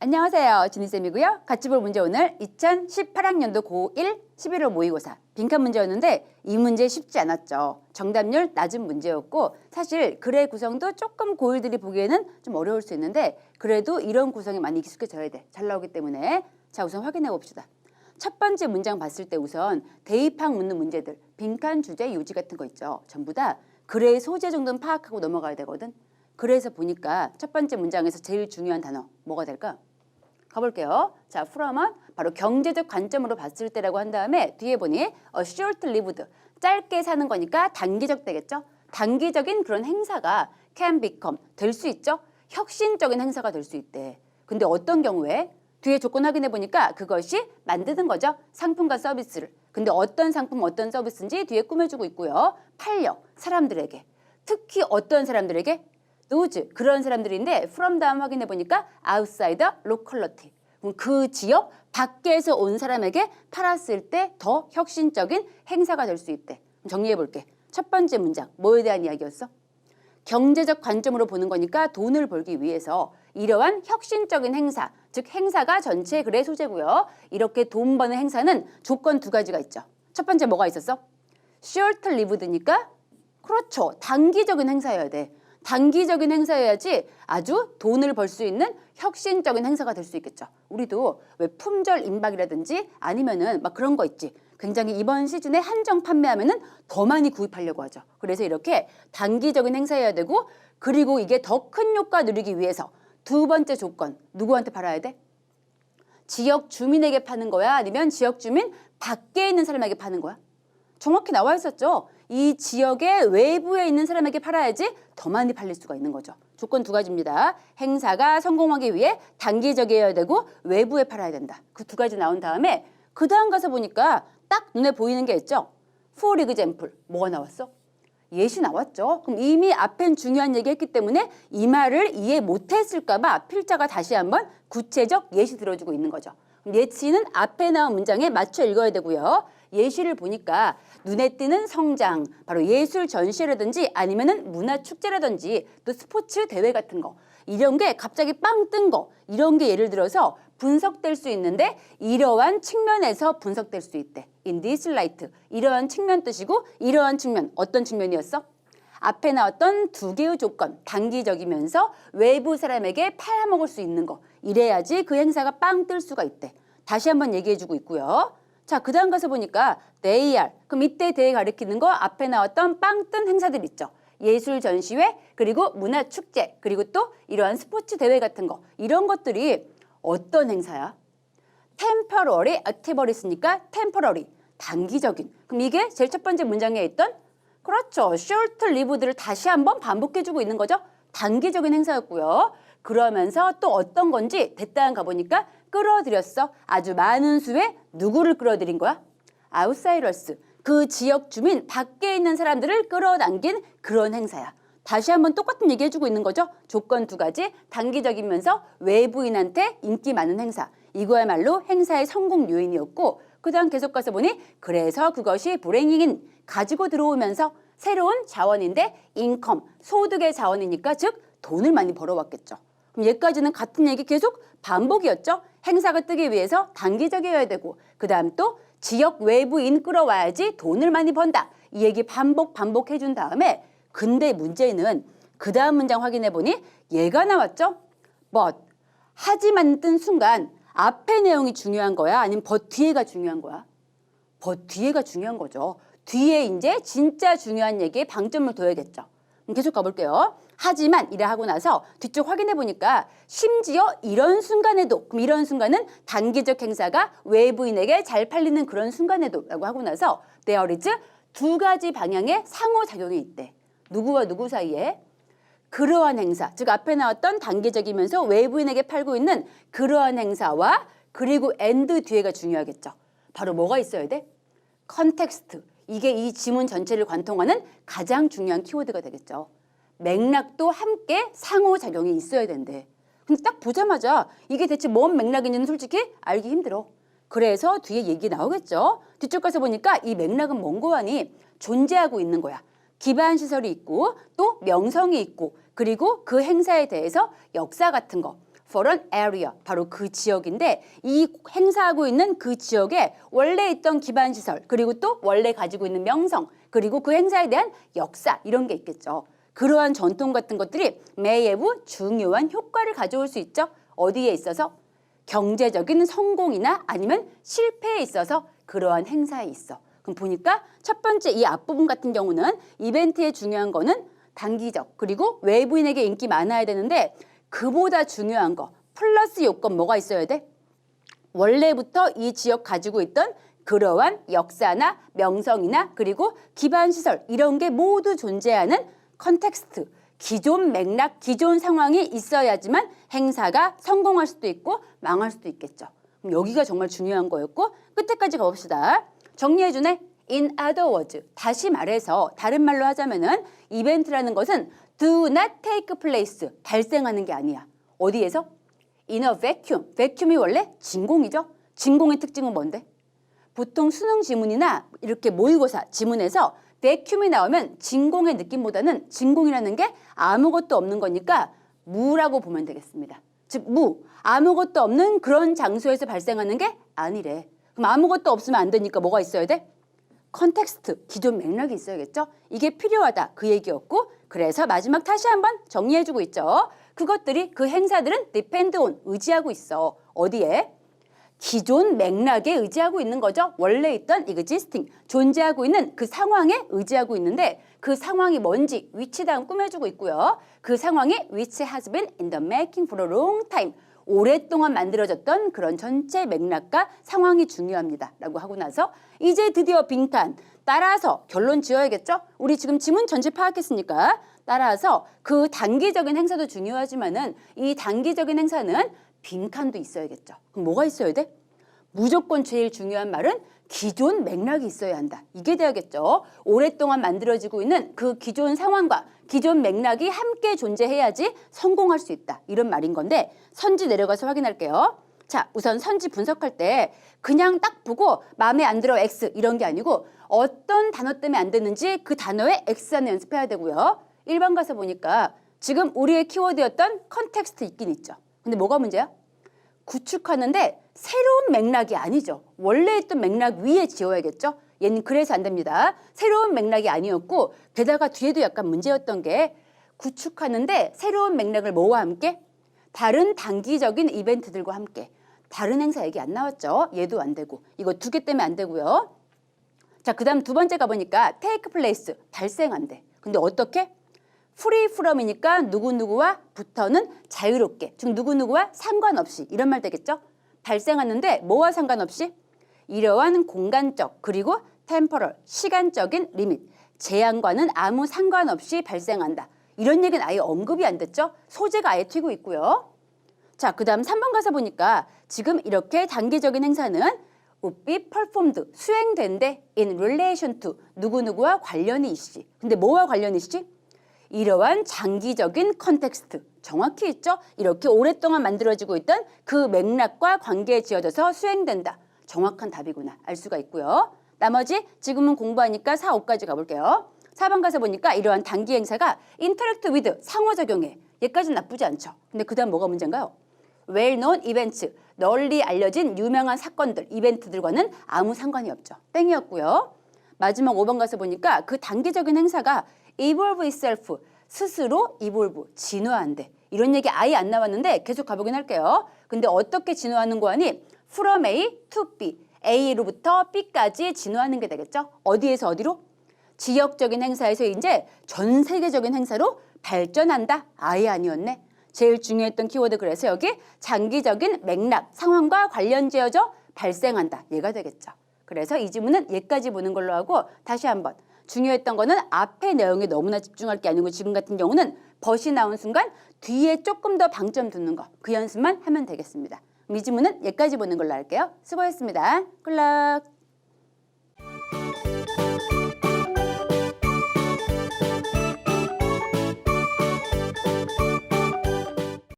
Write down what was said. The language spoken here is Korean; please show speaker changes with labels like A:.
A: 안녕하세요. 진희쌤이고요. 같이 볼 문제 오늘 2018학년도 고1 11월 모의고사 빈칸 문제였는데 이 문제 쉽지 않았죠. 정답률 낮은 문제였고 사실 글의 구성도 조금 고1들이 보기에는 좀 어려울 수 있는데 그래도 이런 구성이 많이 익숙해져야 돼. 잘 나오기 때문에 자 우선 확인해 봅시다. 첫 번째 문장 봤을 때 우선 대입학 묻는 문제들 빈칸 주제 요지 같은 거 있죠. 전부 다 글의 소재 정도는 파악하고 넘어가야 되거든. 그래서 보니까 첫 번째 문장에서 제일 중요한 단어 뭐가 될까? 가볼게요. 자, from은 바로 경제적 관점으로 봤을 때라고 한 다음에 뒤에 보니 short-lived, 짧게 사는 거니까 단기적 되겠죠. 단기적인 그런 행사가 can become, 될 수 있죠. 혁신적인 행사가 될 수 있대. 근데 어떤 경우에? 뒤에 조건 확인해 보니까 그것이 만드는 거죠. 상품과 서비스를. 근데 어떤 상품, 어떤 서비스인지 뒤에 꾸며주고 있고요. 팔려, 사람들에게. 특히 어떤 사람들에게? those, 그런 사람들인데 from 다음 확인해 보니까 outsider, locality. 그 지역 밖에서 온 사람에게 팔았을 때 더 혁신적인 행사가 될 수 있대. 정리해 볼게. 첫 번째 문장 뭐에 대한 이야기였어? 경제적 관점으로 보는 거니까 돈을 벌기 위해서 이러한 혁신적인 행사, 즉 행사가 전체 글의 소재고요. 이렇게 돈 버는 행사는 조건 두 가지가 있죠. 첫 번째 뭐가 있었어? short-lived니까 그렇죠. 단기적인 행사여야 돼. 단기적인 행사여야지 아주 돈을 벌 수 있는 혁신적인 행사가 될 수 있겠죠. 우리도 왜 품절 임박이라든지 아니면은 막 그런 거 있지. 굉장히 이번 시즌에 한정 판매하면은 더 많이 구입하려고 하죠. 그래서 이렇게 단기적인 행사여야 되고 그리고 이게 더 큰 효과 누리기 위해서 두 번째 조건 누구한테 팔아야 돼? 지역 주민에게 파는 거야? 아니면 지역 주민 밖에 있는 사람에게 파는 거야? 정확히 나와 있었죠. 이 지역의 외부에 있는 사람에게 팔아야지 더 많이 팔릴 수가 있는 거죠. 조건 두 가지입니다. 행사가 성공하기 위해 단기적이어야 되고 외부에 팔아야 된다. 그 두 가지 나온 다음에 그 다음 가서 보니까 딱 눈에 보이는 게 있죠. For example, 뭐가 나왔어? 예시 나왔죠. 그럼 이미 앞엔 중요한 얘기 했기 때문에 이 말을 이해 못했을까 봐 필자가 다시 한번 구체적 예시 들어주고 있는 거죠. 예시는 앞에 나온 문장에 맞춰 읽어야 되고요. 예시를 보니까 눈에 띄는 성장, 바로 예술 전시라든지 아니면은 문화 축제라든지 또 스포츠 대회 같은 거 이런 게 갑자기 빵 뜬 거 이런 게 예를 들어서 분석될 수 있는데 이러한 측면에서 분석될 수 있대. In this light. 이러한 측면 뜻이고 이러한 측면 어떤 측면이었어? 앞에 나왔던 두 개의 조건 단기적이면서 외부 사람에게 팔아먹을 수 있는 거 이래야지 그 행사가 빵 뜰 수가 있대. 다시 한번 얘기해주고 있고요. 자, 그 다음 가서 보니까 they are. 그럼 이때 they 가리키는 거 앞에 나왔던 빵 뜬 행사들 있죠. 예술 전시회 그리고 문화 축제 그리고 또 이러한 스포츠 대회 같은 거 이런 것들이 어떤 행사야? temporary activity니까 temporary 단기적인. 그럼 이게 제일 첫 번째 문장에 있던 그렇죠. short-lived를 다시 한번 반복해주고 있는 거죠. 단기적인 행사였고요. 그러면서 또 어떤 건지 됐다는 가보니까 끌어들였어. 아주 많은 수의 누구를 끌어들인 거야? outsiders. 그 지역 주민 밖에 있는 사람들을 끌어당긴 그런 행사야. 다시 한번 똑같은 얘기 해주고 있는 거죠. 조건 두 가지 단기적이면서 외부인한테 인기 많은 행사. 이거야말로 행사의 성공 요인이었고 그 다음 계속 가서 보니 그래서 그것이 브레잉인 가지고 들어오면서 새로운 자원인데 인컴 소득의 자원이니까 즉 돈을 많이 벌어왔겠죠. 그럼 얘까지는 같은 얘기 계속 반복이었죠. 행사가 뜨기 위해서 단기적이어야 되고 그 다음 또 지역 외부인 끌어와야지 돈을 많이 번다. 이 얘기 반복해 준 다음에 근데 문제는 그 다음 문장 확인해 보니 얘가 나왔죠. but 하지만 뜬 순간 앞의 내용이 중요한 거야? 아니면 but 뒤에가 중요한 거야? but 뒤에가 중요한 거죠. 뒤에 이제 진짜 중요한 얘기에 방점을 둬야겠죠. 계속 가볼게요. 하지만 이래 하고 나서 뒤쪽 확인해 보니까 심지어 이런 순간에도 그럼 이런 순간은 단기적 행사가 외부인에게 잘 팔리는 그런 순간에도 라고 하고 나서 there is 두 가지 방향의 상호작용이 있대. 누구와 누구 사이에? 그러한 행사, 즉 앞에 나왔던 단기적이면서 외부인에게 팔고 있는 그러한 행사와 그리고 and 뒤에가 중요하겠죠. 바로 뭐가 있어야 돼? 컨텍스트. 이게 이 지문 전체를 관통하는 가장 중요한 키워드가 되겠죠. 맥락도 함께 상호작용이 있어야 된대. 근데 딱 보자마자 이게 대체 뭔 맥락인지는 솔직히 알기 힘들어. 그래서 뒤에 얘기 나오겠죠. 뒤쪽 가서 보니까 이 맥락은 뭔고 하니 존재하고 있는 거야. 기반 시설이 있고 또 명성이 있고 그리고 그 행사에 대해서 역사 같은 거 for an area. 바로 그 지역인데 이 행사하고 있는 그 지역에 원래 있던 기반 시설 그리고 또 원래 가지고 있는 명성 그리고 그 행사에 대한 역사 이런 게 있겠죠. 그러한 전통 같은 것들이 may have 중요한 효과를 가져올 수 있죠. 어디에 있어서? 경제적인 성공이나 아니면 실패에 있어서 그러한 행사에 있어. 그럼 보니까 첫 번째 이 앞부분 같은 경우는 이벤트의 중요한 거는 단기적 그리고 외부인에게 인기 많아야 되는데 그보다 중요한 거 플러스 요건 뭐가 있어야 돼? 원래부터 이 지역 가지고 있던 그러한 역사나 명성이나 그리고 기반 시설 이런 게 모두 존재하는 컨텍스트, 기존 맥락, 기존 상황이 있어야지만 행사가 성공할 수도 있고 망할 수도 있겠죠. 그럼 여기가 정말 중요한 거였고 끝에까지 가봅시다. 정리해주네. In other words, 다시 말해서 다른 말로 하자면은 이벤트라는 것은 do not take place, 발생하는 게 아니야. 어디에서? In a vacuum. vacuum이 원래 진공이죠. 진공의 특징은 뭔데? 보통 수능 지문이나 이렇게 모의고사 지문에서 vacuum이 나오면 진공의 느낌보다는 진공이라는 게 아무것도 없는 거니까 무라고 보면 되겠습니다. 즉 무, 아무것도 없는 그런 장소에서 발생하는 게 아니래. 그럼 아무것도 없으면 안 되니까 뭐가 있어야 돼? 컨텍스트, 기존 맥락이 있어야겠죠? 이게 필요하다 그 얘기였고 그래서 마지막 다시 한번 정리해주고 있죠. 그것들이 그 행사들은 depend on, 의지하고 있어. 어디에? 기존 맥락에 의지하고 있는 거죠. 원래 있던 existing, 존재하고 있는 그 상황에 의지하고 있는데 그 상황이 뭔지 위치 다음 꾸며주고 있고요. 그 상황이 which has been in the making for a long time. 오랫동안 만들어졌던 그런 전체 맥락과 상황이 중요합니다. 라고 하고 나서 이제 드디어 빈칸. 따라서 결론 지어야겠죠? 우리 지금 지문 전체 파악했으니까 따라서 그 단기적인 행사도 중요하지만은 이 단기적인 행사는 빈칸도 있어야겠죠. 그럼 뭐가 있어야 돼? 무조건 제일 중요한 말은 기존 맥락이 있어야 한다. 이게 돼야겠죠. 오랫동안 만들어지고 있는 그 기존 상황과 기존 맥락이 함께 존재해야지 성공할 수 있다. 이런 말인 건데 선지 내려가서 확인할게요. 자, 우선 선지 분석할 때 그냥 딱 보고 마음에 안 들어 X 이런 게 아니고 어떤 단어 때문에 안 됐는지 그 단어에 X하는 연습해야 되고요. 1번 가서 보니까 지금 우리의 키워드였던 컨텍스트 있긴 있죠. 근데 뭐가 문제야? 구축하는데 새로운 맥락이 아니죠. 원래 있던 맥락 위에 지어야겠죠. 얘는 그래서 안 됩니다. 새로운 맥락이 아니었고 게다가 뒤에도 약간 문제였던 게 구축하는데 새로운 맥락을 뭐와 함께? 다른 단기적인 이벤트들과 함께. 다른 행사 얘기 안 나왔죠. 얘도 안 되고. 이거 두 개 때문에 안 되고요. 자, 그 다음 두 번째 가보니까 take place, 발생한대. 근데 어떻게? free from이니까 누구누구와 부터는 자유롭게, 즉 누구누구와 상관없이 이런 말 되겠죠? 발생하는데 뭐와 상관없이? 이러한 공간적 그리고 temporal, 시간적인 리밋, 제한과는 아무 상관없이 발생한다. 이런 얘기는 아예 언급이 안 됐죠? 소재가 아예 튀고 있고요. 자, 그 다음 3번 가서 보니까 지금 이렇게 단기적인 행사는 would be performed, 수행된대 in relation to, 누구누구와 관련이 있지. 근데 뭐와 관련이 있지? 이러한 장기적인 컨텍스트, 정확히 있죠? 이렇게 오랫동안 만들어지고 있던 그 맥락과 관계에 지어져서 수행된다. 정확한 답이구나 알 수가 있고요. 나머지 지금은 공부하니까 4, 5까지 가볼게요. 4번 가서 보니까 이러한 단기 행사가 interact with, 상호작용해. 얘까지는 나쁘지 않죠. 근데 그 다음 뭐가 문제인가요? well-known events, 널리 알려진 유명한 사건들, 이벤트들과는 아무 상관이 없죠. 땡이었고요. 마지막 5번 가서 보니까 그 단기적인 행사가 evolve itself, 스스로 evolve, 진화한대. 이런 얘기 아예 안 나왔는데 계속 가보긴 할게요. 근데 어떻게 진화하는 거 아니? from A to B, A로부터 B까지 진화하는 게 되겠죠? 어디에서 어디로? 지역적인 행사에서 이제 전 세계적인 행사로 발전한다? 아예 아니었네. 제일 중요했던 키워드 그래서 여기 장기적인 맥락, 상황과 관련 지어져 발생한다. 얘가 되겠죠. 그래서 이 지문은 얘까지 보는 걸로 하고 다시 한번 중요했던 거는 앞의 내용에 너무나 집중할 게 아니고 지금 같은 경우는 벗이 나온 순간 뒤에 조금 더 방점 두는 거 그 연습만 하면 되겠습니다. 이 지문은 얘까지 보는 걸로 할게요. 수고했습니다. 굿락.